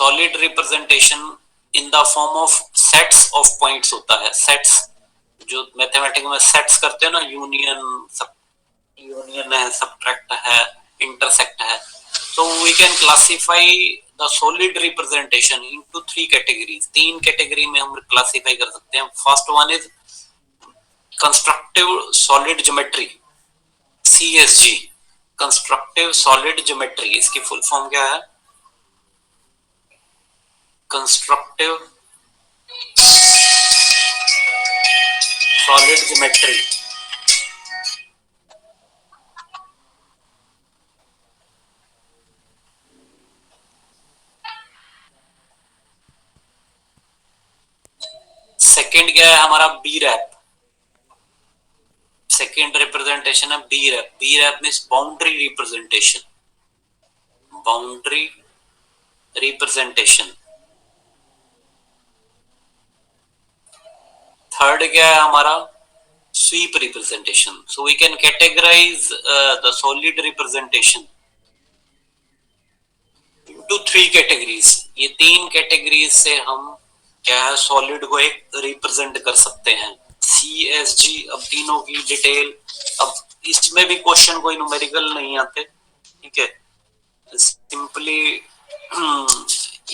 Solid representation in the form of sets of points होता है। Sets जो mathematics में सेट्स करते हैं ना, यूनियन है, सबट्रैक्ट है, इंटरसेक्ट है। So we can classify the solid representation into three categories। तीन कैटेगरी में हम क्लासीफाई कर सकते हैं। First one is constructive solid geometry, CSG, constructive solid geometry. इसकी फुल फॉर्म क्या है? Constructive solid geometry. सेकंड क्या है हमारा? B rep. सेकंड रिप्रेजेंटेशन है B rep. B rep means boundary representation. Boundary representation. Third क्या है हमारा? sweep representation। So we can categorize the solid representation into three categories। ये तीन कैटेगरीज से हम क्या है, सॉलिड को एक रिप्रेजेंट कर सकते हैं। CSG। अब तीनों की डिटेल, अब इसमें भी क्वेश्चन कोई न्यूमेरिकल नहीं आते, ठीक है। सिंपली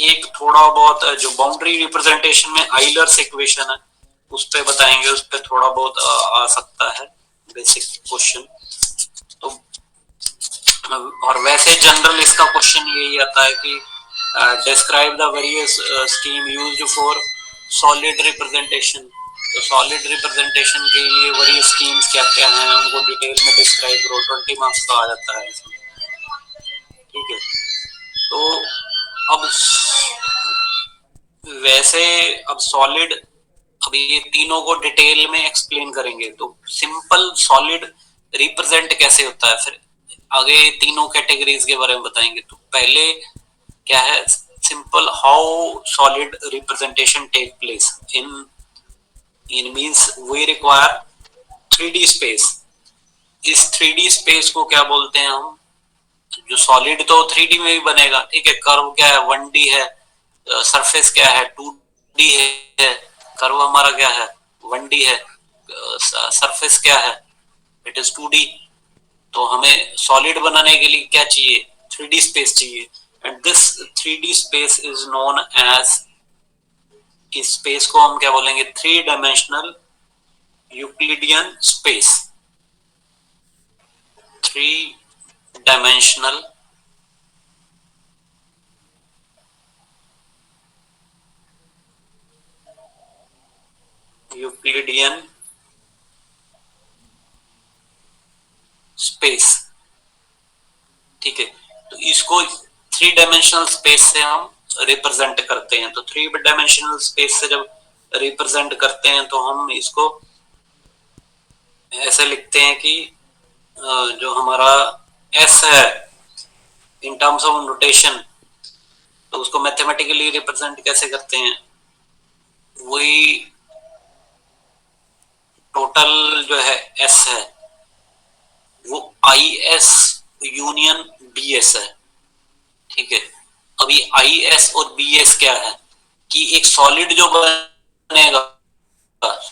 एक थोड़ा बहुत जो बाउंड्री रिप्रेजेंटेशन में आइलर्स इक्वेशन है उस पे बताएंगे, उस पे थोड़ा बहुत आ सकता है बेसिक क्वेश्चन। तो और वैसे जनरल इसका क्वेश्चन यही आता है कि describe the various scheme used for solid representation. तो सॉलिड रिप्रेजेंटेशन के लिए वेरियस स्कीम्स क्या क्या हैं उनको डिटेल में डिस्क्राइब करो। 20 मार्क्स का आ जाता है इसमें, ठीक है। तो अब वैसे अब सॉलिड, अभी ये तीनों को डिटेल में एक्सप्लेन करेंगे। तो सिंपल सॉलिड रिप्रेजेंट कैसे होता है, फिर आगे तीनों कैटेगरीज के बारे में बताएंगे। तो पहले क्या है, simple how solid representation take place in means we require 3D space. इस 3D स्पेस को क्या बोलते हैं हम? जो सॉलिड तो 3D में भी बनेगा, ठीक है। कर्व क्या है? 1D है। सरफेस क्या है? 2D है। कर्व हमारा क्या है? 1D है। सरफेस क्या है? It is 2D। तो हमें सॉलिड बनाने के लिए क्या चाहिए? 3D स्पेस चाहिए। And this 3D space is known as, इस स्पेस को हम क्या बोलेंगे? 3 dimensional Euclidean space. 3 dimensional Euclidean space, ठीक है। तो इसको 3 डायमेंशनल स्पेस से हम रिप्रेजेंट करते हैं। तो 3 डायमेंशनल स्पेस से जब रिप्रेजेंट करते हैं तो हम इसको ऐसे लिखते हैं कि जो हमारा S है इन टर्म्स ऑफ नोटेशन, तो उसको मैथमेटिकली रिप्रेजेंट कैसे करते हैं? वही टोटल जो है S है वो IS यूनियन BS है, ठीक है। अभी IS और BS क्या है कि एक सॉलिड जो बनेगा,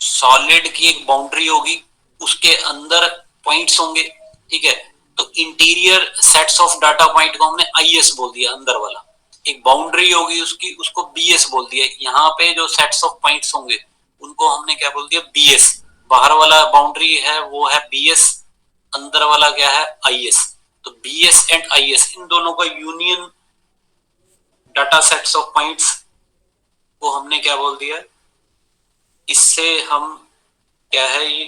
सॉलिड की एक बाउंड्री होगी, उसके अंदर पॉइंट्स होंगे, ठीक है। तो interior sets of data point को हमने IS बोल दिया, अंदर वाला। एक बाउंड्री होगी उसकी, उसको BS बोल दिया। यहाँ पे जो सेट्स ऑफ पॉइंट्स होंगे उनको हमने क्या बोल दिया? BS। बाहर वाला बाउंड्री है वो है BS, अंदर वाला क्या है? IS। तो BS एंड IS इन दोनों का union data sets of points को हमने क्या बोल दिया? इससे हम क्या है ये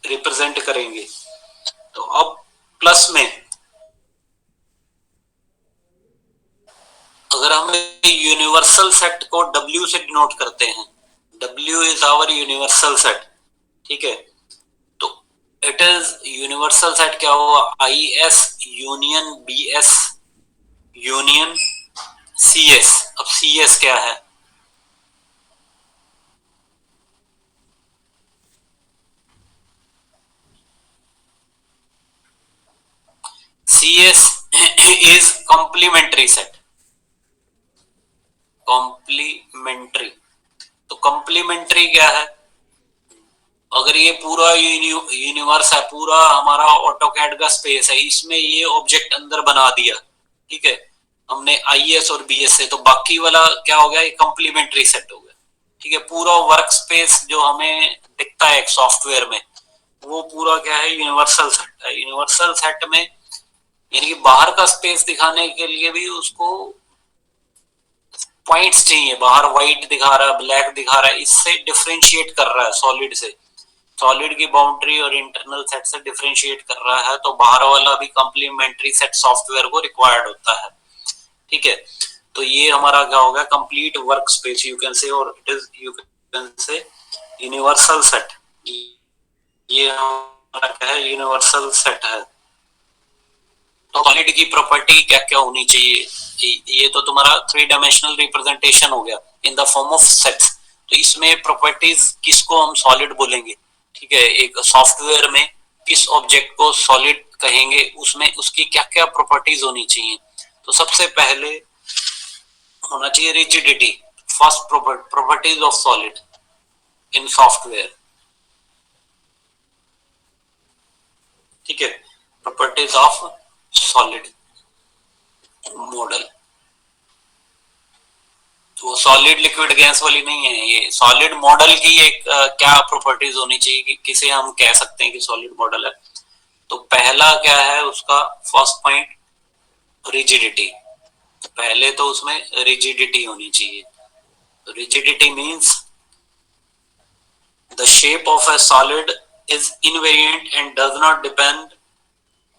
रिप्रेजेंट करेंगे। तो अब प्लस में अगर हम यूनिवर्सल सेट को W से डिनोट करते हैं, W is our universal set, ठीक है। तो इट इज यूनिवर्सल सेट क्या हुआ? IS union BS union CS। अब CS क्या है? CS is complementary set। Complementary. तो कंप्लीमेंट्री क्या है? अगर ये पूरा यूनिवर्स है, पूरा हमारा ऑटोकैड का स्पेस है, इसमें ये ऑब्जेक्ट अंदर बना दिया, ठीक है, हमने आईएस और बीएस से, तो बाकी वाला क्या हो गया? ये कंप्लीमेंट्री सेट हो गया, ठीक है। पूरा वर्क स्पेस जो हमें दिखता है एक सॉफ्टवेयर में, वो पूरा क्या है? यूनिवर्सल सेट है। यूनिवर्सल सेट में यानी कि बाहर का स्पेस दिखाने के लिए भी उसको पॉइंट्स चाहिए। बाहर व्हाइट दिखा रहा है, ब्लैक दिखा रहा है, इससे डिफरेंशिएट कर रहा है सॉलिड से। सॉलिड की बाउंड्री और इंटरनल सेट से डिफरेंशिएट कर रहा है, तो बाहर वाला भी कंप्लीमेंट्री सेट सॉफ्टवेयर को रिक्वायर्ड होता है, ठीक है। तो ये हमारा क्या होगा? Complete work space you can say, और it is you can say universal set. ये हमारा क्या है? यूनिवर्सल सेट है। तो सॉलिड की प्रॉपर्टी क्या क्या होनी चाहिए? ये तो तुम्हारा थ्री डायमेंशनल रिप्रेजेंटेशन हो गया in the form of sets. तो इसमें प्रॉपर्टीज किसको हम सॉलिड बोलेंगे? ठीक है, एक सॉफ्टवेयर में किस ऑब्जेक्ट को सॉलिड कहेंगे, उसमें उसकी क्या क्या प्रॉपर्टीज होनी चाहिए? तो सबसे पहले होना चाहिए rigidity. First properties of solid in software, ठीक है। प्रॉपर्टीज ऑफ सॉलिड मॉडल, वो सॉलिड लिक्विड गैस वाली नहीं है, ये सॉलिड मॉडल की एक क्या प्रॉपर्टीज होनी चाहिए कि किसे हम कह सकते हैं कि सॉलिड मॉडल है? तो पहला क्या है उसका फर्स्ट पॉइंट? रिजिडिटी। पहले तो उसमें रिजिडिटी होनी चाहिए। Rigidity means the shape of a solid is invariant and does not depend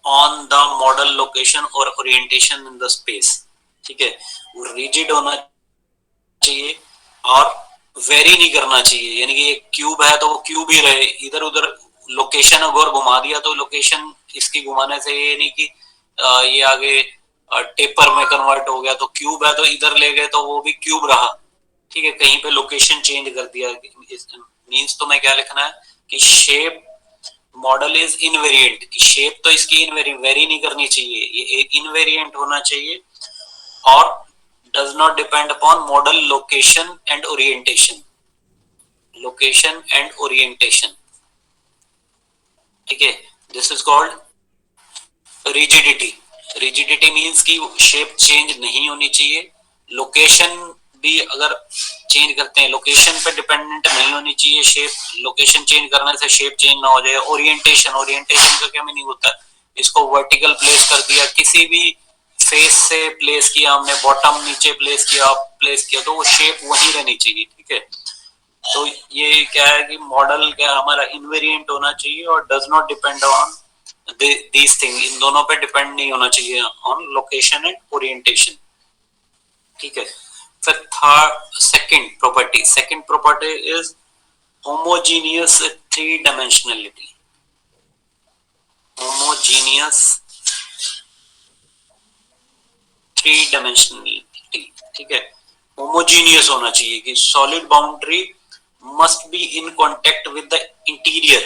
on the model location और ओरिएंटेशन इन द स्पेस, ठीक है। वो रिजिड होना चाहिए और वेरी नहीं करना चाहिए, यानी कि एक क्यूब है तो वो क्यूब ही रहे, इधर उधर लोकेशन अगर घुमा दिया तो लोकेशन इसकी घुमाने से ये नहीं कि ये आगे टेपर में कन्वर्ट हो गया, तो क्यूब है तो इधर ले गए तो वो भी क्यूब रहा, ठीक है। कहीं पे लोकेशन चेंज कर दिया मींस तो मैं क्या लिखना है कि shape model is invariant, shape तो इसकी इनवेरिएंट वेरी नहीं करनी चाहिए, ये इनवेरिएंट होना चाहिए और does not depend upon model location and orientation, ठीक है। This is called rigidity. Rigidity means की शेप चेंज नहीं होनी चाहिए, लोकेशन भी अगर चेंज करते हैं लोकेशन पे डिपेंडेंट नहीं होनी चाहिए शेप, लोकेशन चेंज करने से शेप चेंज ना हो जाए। ओरिएंटेशन, ओरिएंटेशन का क्या मीनिंग होता है? इसको वर्टिकल प्लेस कर दिया, किसी भी फेस से प्लेस किया हमने, बॉटम नीचे प्लेस किया तो वो शेप वही रहनी चाहिए, ठीक है। तो ये क्या है कि मॉडल क्या हमारा इनवेरिएंट होना चाहिए और does not depend on these thing, इन दोनों पे डिपेंड नहीं होना चाहिए ऑन लोकेशन एंड ओरिएंटेशन, ठीक है। फिर third second property is homogeneous three dimensionality. Homogeneous three dimensionality, ठीक है। होमोजीनियस होना चाहिए कि solid boundary must be in contact with the interior,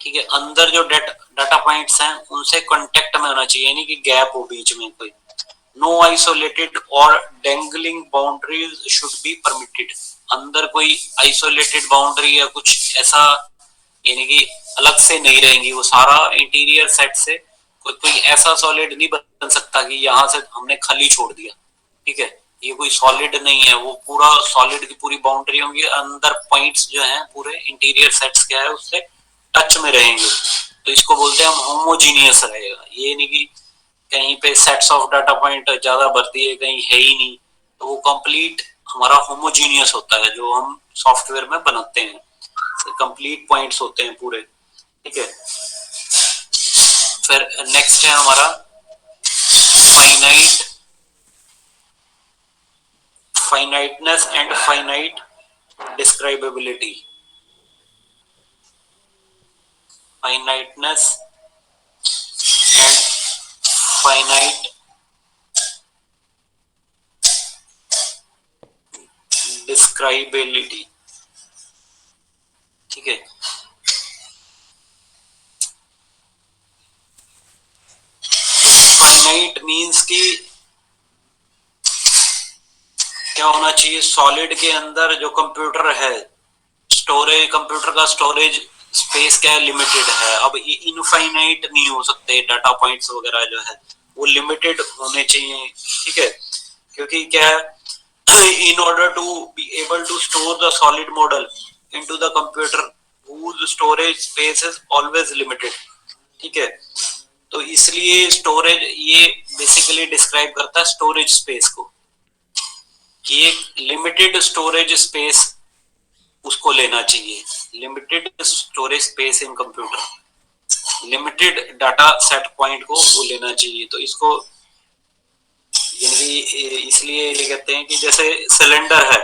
ठीक है। अंदर जो डाटा पॉइंट्स हैं उनसे कांटेक्ट में होना चाहिए, यानी कि गैप हो बीच में कोई। नो आइसोलेटेड और dangling boundaries should be permitted. अंदर कोई आइसोलेटेड बाउंड्री या कुछ ऐसा यानी कि अलग से नहीं रहेंगी, वो सारा इंटीरियर सेट से कोई ऐसा सॉलिड नहीं बन सकता कि यहाँ से हमने खाली छोड़ दिया, ठीक है। ये कोई सॉलिड नहीं है, वो पूरा सॉलिड की पूरी बाउंड्री होंगी, अंदर पॉइंट्स जो हैं पूरे इंटीरियर सेट्स क्या है उससे टच में रहेंगे, तो इसको बोलते हैं हम होमोजीनियस रहेगा। ये नहीं कि कहीं पे सेट्स ऑफ डाटा पॉइंट ज्यादा भरती है कहीं है ही नहीं, तो वो कंप्लीट हमारा होमोजीनियस होता है जो हम सॉफ्टवेयर में बनाते हैं, कंप्लीट पॉइंट्स होते हैं पूरे, ठीक है। फिर नेक्स्ट है हमारा finite finiteness and finite describability. Finiteness and finite describability, ठीक है। फाइनाइट मींस की क्या होना चाहिए, सॉलिड के अंदर जो कंप्यूटर है, स्टोरेज, कंप्यूटर का स्टोरेज स्पेस क्या है, लिमिटेड है। अब ये इनफाइनाइट नहीं हो सकते, डाटा पॉइंट्स वगैरह जो है वो लिमिटेड होने चाहिए, ठीक है। क्योंकि क्या है, in order to be able to store the solid model into the computer whose storage space is always limited, ठीक है। तो इसलिए स्टोरेज ये बेसिकली डिस्क्राइब करता है स्टोरेज स्पेस को, कि एक लिमिटेड स्टोरेज स्पेस उसको लेना चाहिए, limited storage space in computer, limited data set point को वो लेना चाहिए। तो इसको इसलिए ये कहते हैं कि जैसे सिलेंडर है,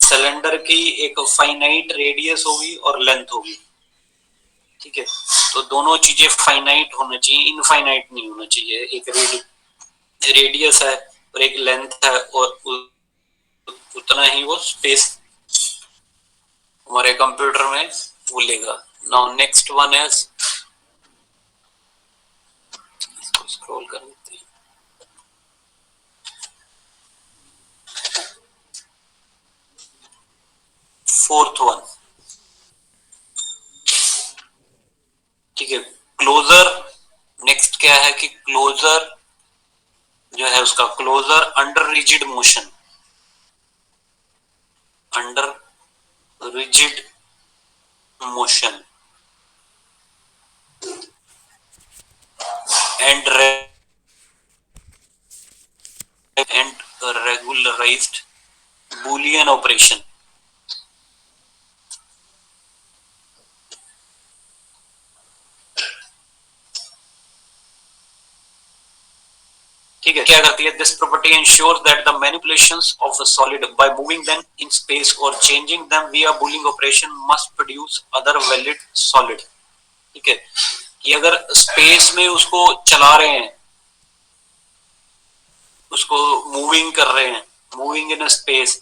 सिलेंडर की एक फाइनाइट रेडियस होगी और लेंथ होगी, ठीक है। तो दोनों चीजें फाइनाइट होना चाहिए, इनफाइनाइट नहीं होना चाहिए। एक रेडियस है और एक लेंथ है, और उतना ही वो स्पेस हमारे कंप्यूटर में वो लेगा। नाउ नेक्स्ट वन इज, इसको स्क्रॉल कर देते हैं, फोर्थ वन, ठीक है, क्लोजर। नेक्स्ट क्या है कि क्लोजर जो है उसका closure under rigid motion, under rigid motion and regularized Boolean operation, ठीक है। क्या करती है, this property ensures that the manipulations of a solid by moving them in space और changing them via Boolean operation must produce other valid solid, ठीक है। कि अगर स्पेस में उसको चला रहे हैं, उसको मूविंग कर रहे हैं, मूविंग इन स्पेस,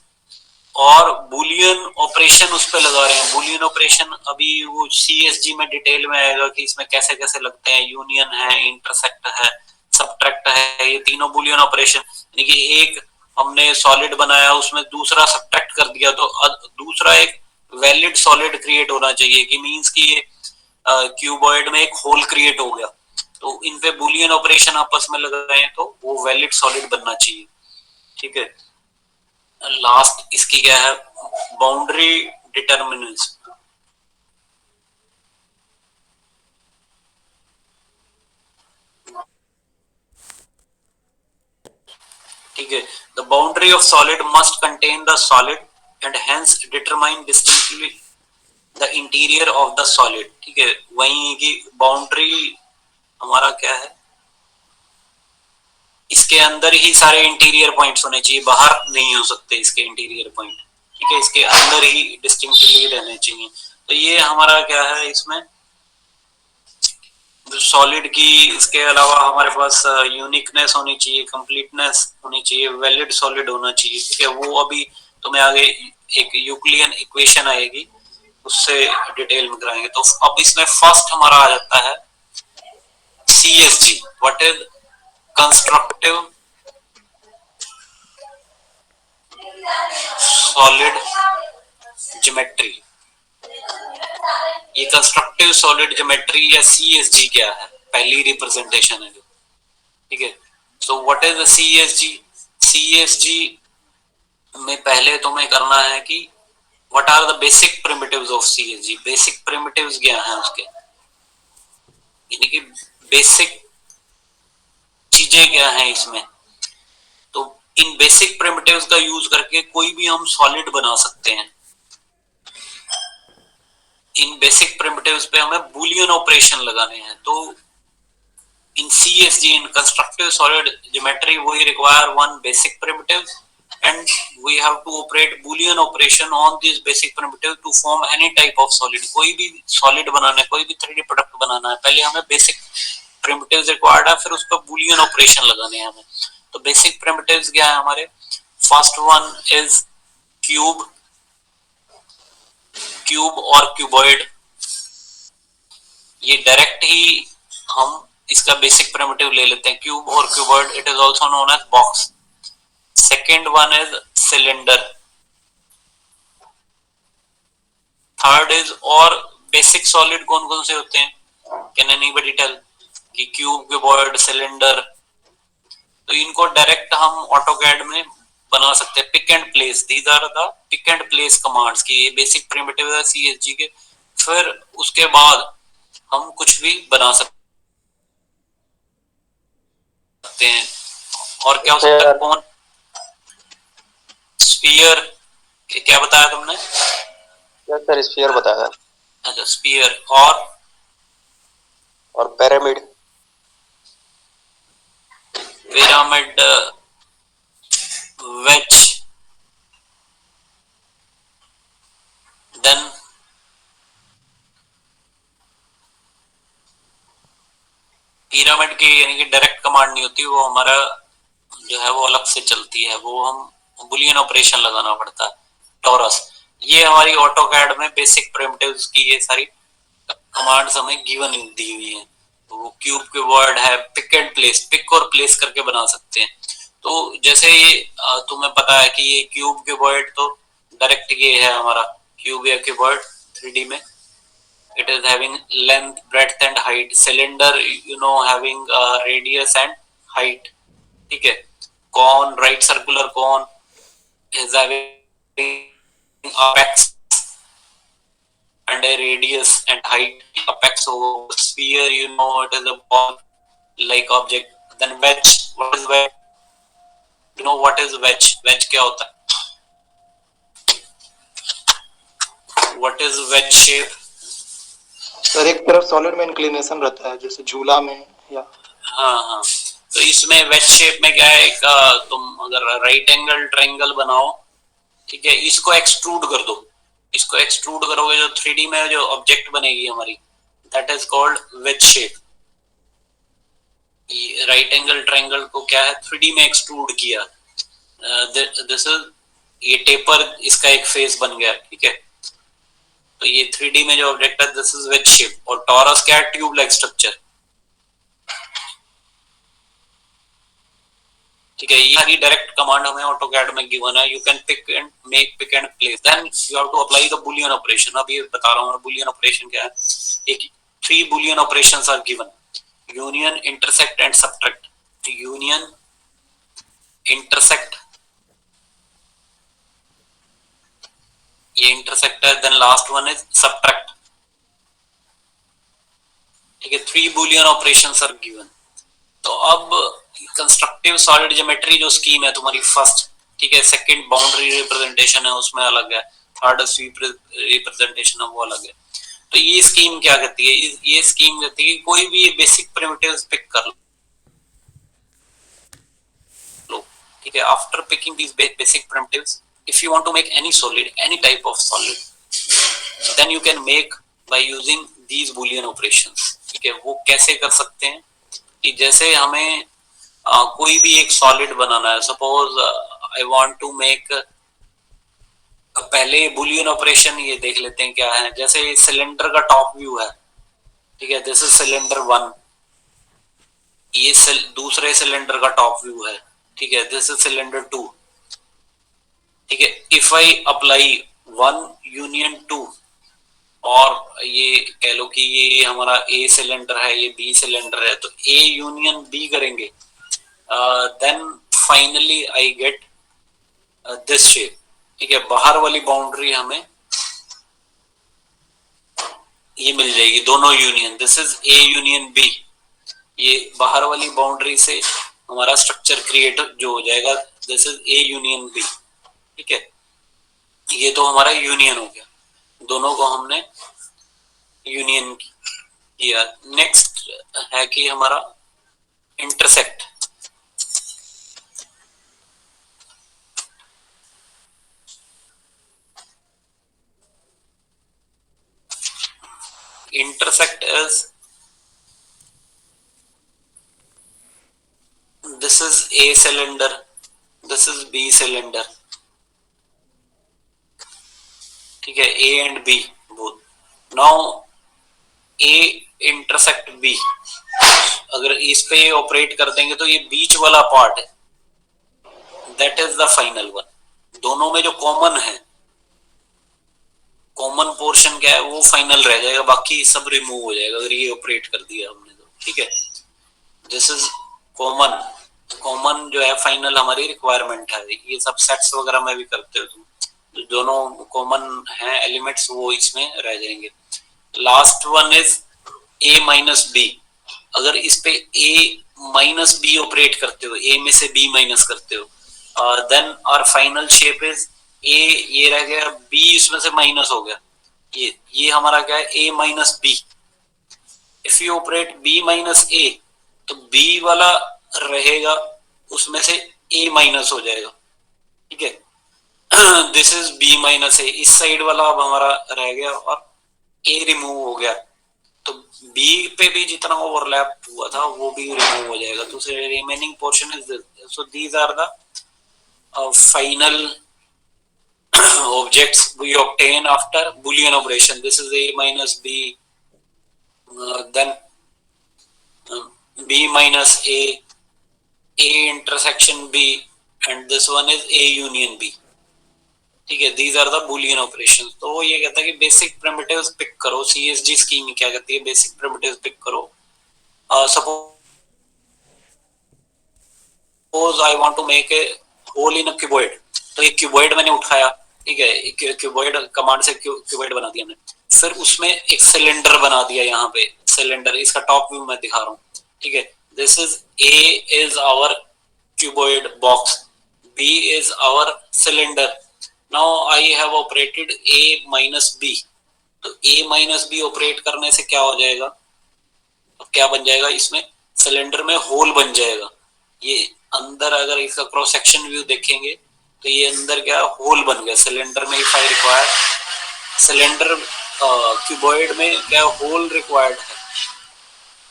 और बुलियन ऑपरेशन उस पर लगा रहे हैं। बुलियन ऑपरेशन अभी वो सीएसजी में डिटेल में आएगा कि इसमें कैसे कैसे लगते हैं, यूनियन है, इंटरसेक्ट है, सबट्रैक्ट है, ये तीनों बुलियन ऑपरेशन। यानी कि एक हमने सॉलिड बनाया, उसमें दूसरा सबट्रैक्ट कर दिया, तो दूसरा एक वैलिड सॉलिड क्रिएट होना चाहिए, कि मींस कि ये क्यूबॉइड में एक होल क्रिएट हो गया, तो इन पे बुलियन ऑपरेशन आपस में लगाए तो वो वैलिड सॉलिड बनना चाहिए, ठीक है। लास्ट इसकी क्या है, बाउंड्री डिटर्मिनेंट्स, ठीक है। The boundary of solid must contain the solid and hence determine distinctly the interior of the solid, ठीक है। वहीं की बाउंड्री हमारा क्या है, इसके अंदर ही सारे इंटीरियर पॉइंट्स होने चाहिए, बाहर नहीं हो सकते इसके इंटीरियर पॉइंट, ठीक है। इसके अंदर ही डिस्टिंक्टली रहने चाहिए। तो ये हमारा क्या है इसमें सॉलिड की, इसके अलावा हमारे पास यूनिकनेस होनी चाहिए, कंप्लीटनेस होनी चाहिए, वैलिड सॉलिड होना चाहिए, ठीक है। वो अभी तुम्हें आगे एक यूक्लियन इक्वेशन आएगी, उससे डिटेल में कराएंगे। तो अब इसमें फर्स्ट हमारा आ जाता है CSG, what is constructive solid geometry. ये कंस्ट्रक्टिव सॉलिड ज्योमेट्री या सीएसजी क्या है, पहली रिप्रेजेंटेशन है जो, ठीक है। So what is the CSG, CSG में पहले तुम्हें करना है कि what are the basic primitives of CSG. Basic primitives क्या है उसके, यानी कि बेसिक चीजें क्या है इसमें। तो इन बेसिक प्रिमिटिव्स का यूज करके कोई भी हम सॉलिड बना सकते हैं। इन बेसिक प्रिमिटिव्स पे हमें बूलियन ऑपरेशन लगाने हैं। तो in CSG, in constructive solid geometry, we require one basic primitive and we have to operate Boolean operation on this basic primitive to form any type of solid। कोई भी solid बनाना है, कोई भी 3D product बनाना है, पहले हमें basic primitives required है, फिर उस पर Boolean operation लगाने हैं हमें। तो basic primitives क्या है हमारे, first one is cube, cube और cuboid। ये डायरेक्ट ही हम इसका बेसिक प्रिमिटिव ले लेते हैं, क्यूब और cuboid. It is also known as box. Second one is cylinder. Third is, और बेसिक सॉलिड कौन कौन से होते हैं? Can anybody tell? कि क्यूब, क्यूबॉइड, सिलेंडर। तो इनको डायरेक्ट हम ऑटोकैड में बना सकते हैं। Pick and place, these are the pick and place commands की ये बेसिक प्रिमिटिव है सीएसजी के। फिर उसके बाद हम कुछ भी बना सकते हैं। और क्या हो सकता है? कौन? स्फीयर। क्या बताया तुमने? सर स्फीयर बताया। अच्छा, स्फीयर। और pyramid. Pyramid, wedge, then pyramid की यानी कि डायरेक्ट कमांड नहीं होती, वो हमारा जो है वो अलग से चलती है, वो हम बुलियन ऑपरेशन लगाना पड़ता है। टॉरस, ये हमारी ऑटोकैड में बेसिक प्रिमिटिव्स की ये सारी कमांड्स हमें गिवन दी हुई है। तो वो क्यूब के वर्ड है, पिक एंड प्लेस, पिक और प्लेस करके बना सकते हैं। तो जैसे ये तुम्हें पता है कि ये क्यूब के वर्ड तो डायरेक्ट ये है हमारा क्यूब या क्यूबॉइड 3D में। It is having length, breadth and height. Cylinder, having radius and height. ठीक है। Cone, right circular cone is having apex and a radius and height. Apex over sphere, it is a ball-like object. Then wedge, what is wedge? What is wedge? Wedge क्या होता है? What is wedge shape? Sir एक तरफ solid में inclination रहता है, जैसे झूला में या। हाँ, तो इसमें वेज शेप में क्या है, तुम अगर राइट एंगल ट्रायंगल बनाओ, ठीक है, इसको एक्सट्रूड कर दो। इसको एक्सट्रूड करोगे जो 3D में जो ऑब्जेक्ट बनेगी हमारी, that is called veg shape. Right angle triangle को क्या है, 3D में एक्सट्रूड किया। दिस इज, ये टेपर इसका एक फेस बन गया, ठीक है। तो ये 3D में जो ऑब्जेक्ट है, दिस इज वेज शेप। और टॉरस क्या है? ट्यूब लाइक स्ट्रक्चर, ठीक है। ये सारी डायरेक्ट कमांड हमें ऑटोकैड में गिवन है। You can pick and make, pick and place, then you have to apply the Boolean operation. अब ये बता रहा हूँ बुलियन ऑपरेशन क्या है। एक 3 Boolean operations are given, union, intersect and subtract. Union, intersect, ये इंटरसेक्ट है, then last one is subtract, ठीक है। 3 बुलियन ऑपरेशंस आर गिवन। तो अब कंस्ट्रक्टिव सॉलिड ज्योमेट्री जो स्कीम है तुम्हारी फर्स्ट, ठीक है। सेकंड बाउंड्री रिप्रेजेंटेशन है, उसमें अलग है। थर्ड स्वीप रिप्रेजेंटेशन है, वो अलग है। तो ये स्कीम क्या कहती है? ये स्कीम कहती है कि कोई भी बेसिक प्रिमिटिव्स पिक कर लो, ठीक है। After picking these basic primitives, if you want to make any solid, any type of solid, then you can make by using these Boolean operations, ठीक है। वो कैसे कर सकते हैं कि जैसे हमें कोई भी एक सॉलिड बनाना है, suppose I want to make, पहले बुलियन ऑपरेशन ये देख लेते हैं क्या है। जैसे सिलेंडर का टॉप व्यू है, ठीक है, दिस इज सिलेंडर 1। ये दूसरे सिलेंडर का टॉप व्यू है, ठीक है, दिस इज सिलेंडर 2, ठीक है। इफ आई अप्लाई 1 यूनियन 2, और ये कह लो कि ये हमारा ए सिलेंडर है, ये बी सिलेंडर है, तो ए यूनियन बी करेंगे, then finally I get this shape, ठीक है। बाहर वाली बाउंड्री हमें ये मिल जाएगी, दोनों union, this is A union B. ये बाहर वाली बाउंड्री से हमारा स्ट्रक्चर क्रिएट जो हो जाएगा, this is A union B, ठीक है। ये तो हमारा यूनियन हो गया, दोनों को हमने यूनियन किया। नेक्स्ट है कि हमारा intersect. Intersect is, this is A cylinder, this is B cylinder, ठीक है, A and B both. Now A intersect B, अगर इस पे ऑपरेट कर देंगे तो ये बीच वाला पार्ट है, that is the final one. दोनों में जो कॉमन है, कॉमन पोर्शन क्या है वो फाइनल रह जाएगा, बाकी सब रिमूव हो जाएगा अगर ये ऑपरेट कर दिया हमने तो। ठीक है, दिस इज कॉमन। कॉमन जो है फाइनल हमारी रिक्वायरमेंट है। ये सब सेट्स वगैरह में भी करते हो तुम, जो दोनों कॉमन है एलिमेंट्स वो इसमें रह जाएंगे। Last one is A minus B. अगर इस पे ए माइनस बी ऑपरेट करते हो, ए में से बी माइनस करते हो, then our final shape is A, ये रह गया बी इसमें से माइनस हो गया, ये हमारा क्या है a minus b. If you operate b minus a तो बी वाला रहेगा, उसमें से ए माइनस हो जाएगा। ठीक है, दिस इज बी माइनस ए, इस साइड वाला अब हमारा रह गया और ए रिमूव हो गया, तो बी पे भी जितना ओवरलैप हुआ था वो भी रिमूव हो जाएगा, तो remaining portion is this. So these are the final objects we obtain after boolean operation. This is a minus b, then b minus a intersection b, and this one is a union b. ठीक है, these are the boolean operations. तो वो ये कहता है कि basic primitives pick करो। CSG scheme क्या कहती है, बेसिक primitives पिक करो। Suppose I want to make a hole in a cuboid, तो एक क्यूबॉइड मैंने उठाया, ठीक है, एक क्यूबॉइड कमांड से क्यूबॉइड बना दिया हमने, फिर उसमें एक सिलेंडर बना दिया, यहाँ पे सिलेंडर, इसका टॉप व्यू मैं दिखा रहा हूँ। ठीक है, this is A is our cuboid box, B is our cylinder. Now I have operated A minus B, तो ए माइनस बी ऑपरेट करने से क्या हो जाएगा, तो क्या बन जाएगा, इसमें सिलेंडर में होल बन जाएगा। ये अंदर अगर इसका क्रॉस सेक्शन व्यू देखेंगे तो ये अंदर क्या होल बन गया सिलेंडर में। If I require cylinder cuboid में क्या होल रिक्वायर्ड है।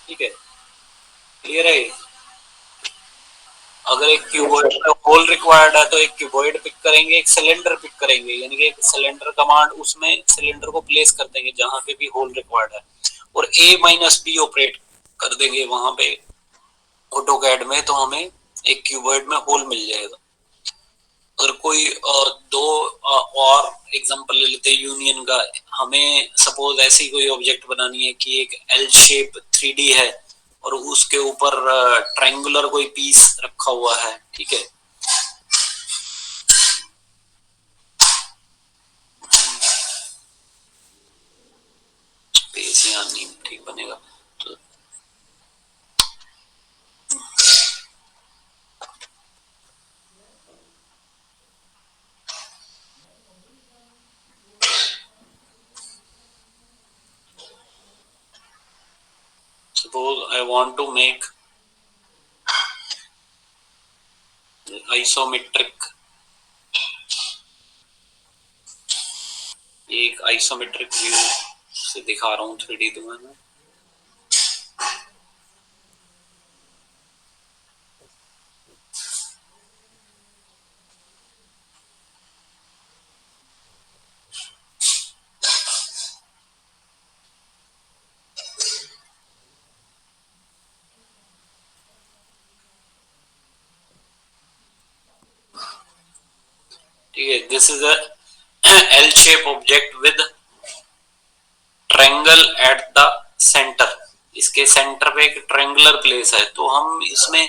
ठीक है, क्लियर है। अगर एक क्यूबॉइड में होल रिक्वायर्ड है तो एक क्यूबॉइड पिक करेंगे, एक सिलेंडर पिक करेंगे, यानी कि एक सिलेंडर कमांड, उसमें सिलेंडर को प्लेस कर देंगे जहां पे भी होल रिक्वायर्ड है, और ए माइनस बी ऑपरेट कर देंगे वहां पे ऑटोकैड में, तो हमें एक क्यूबॉइड में होल मिल जाएगा। अगर कोई दो और एग्जांपल ले लेते हैं यूनियन का। हमें सपोज ऐसी कोई ऑब्जेक्ट बनानी है कि एक एल शेप 3D है और उसके ऊपर ट्रायंगुलर कोई पीस रखा हुआ है। ठीक है, स्पेस यहाँ नहीं ठीक बनेगा, तो suppose I want to make isometric, एक आइसोमेट्रिक व्यू से दिखा रहा हूँ 3D तुम्हें मैं। ठीक है, this is a L shape object with triangle at the center। इसके सेंटर पे एक ट्रायंगुलर प्लेस है, तो हम इसमें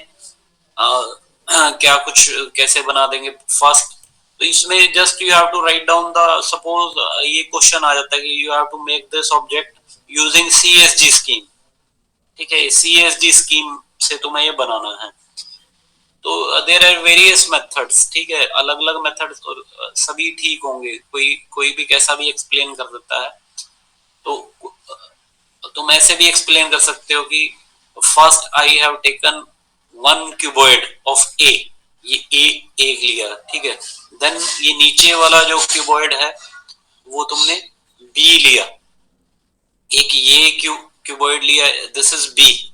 क्या कुछ कैसे बना देंगे। फर्स्ट तो इसमें just you have to write down the, suppose ये क्वेश्चन आ जाता है कि you have to make this object using CSG scheme. ठीक है, CSG स्कीम से तुम्हें ये बनाना है, तो देयर आर वेरियस मेथड्स। ठीक है, अलग अलग मेथड्स, और सभी ठीक होंगे, कोई कोई भी कैसा भी एक्सप्लेन कर देता है। तो तुम ऐसे भी एक्सप्लेन कर सकते हो कि first I have taken one cuboid of a, ये ए एक लिया, ठीक है, देन ये नीचे वाला जो क्यूबॉइड है वो तुमने बी लिया, एक ये क्यूबॉइड लिया, दिस इज बी,